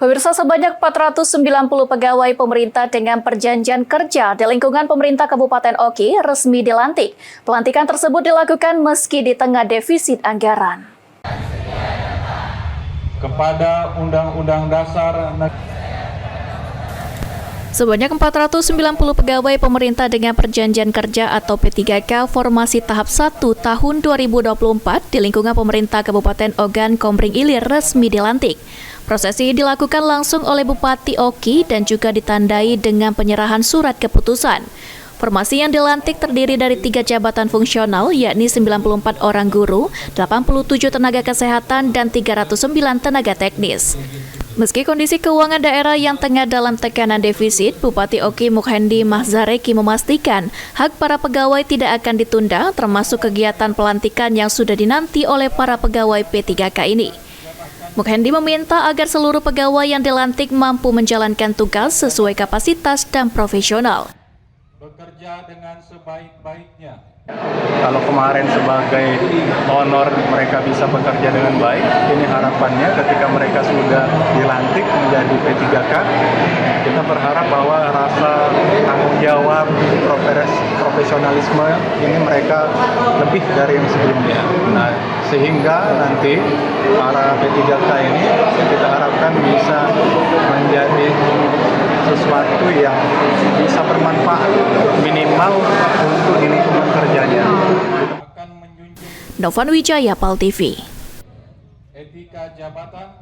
Pemirsa, sebanyak 490 pegawai pemerintah dengan perjanjian kerja di lingkungan pemerintah Kabupaten Oki resmi dilantik. Pelantikan tersebut dilakukan meski di tengah defisit anggaran. Kepada Undang-Undang Dasar Sebanyak 490 pegawai pemerintah dengan perjanjian kerja atau P3K formasi tahap 1 tahun 2024 di lingkungan pemerintah Kabupaten Ogan Komering Ilir resmi dilantik. Prosesi dilakukan langsung oleh Bupati Oki dan juga ditandai dengan penyerahan surat keputusan. Formasi yang dilantik terdiri dari 3 jabatan fungsional, yakni 94 orang guru, 87 tenaga kesehatan, dan 309 tenaga teknis. Meski kondisi keuangan daerah yang tengah dalam tekanan defisit, Bupati Oki Mukhendi Mahzareki memastikan hak para pegawai tidak akan ditunda, termasuk kegiatan pelantikan yang sudah dinanti oleh para pegawai P3K ini. Mukhendi meminta agar seluruh pegawai yang dilantik mampu menjalankan tugas sesuai kapasitas dan profesional. bekerja dengan sebaik-baiknya. Kalau kemarin sebagai honor mereka bisa bekerja dengan baik, ini harapannya ketika mereka sudah dilantik menjadi P3K, kita berharap bahwa rasa tanggung jawab, profesionalisme ini mereka lebih dari yang sebelumnya. Nah, sehingga nanti para P3K ini kita harapkan bisa menjadi sesuatu yang bisa bermanfaat minimal untuk di lingkungan kerjanya. Novan Wijaya, PAL TV. Etika jabatan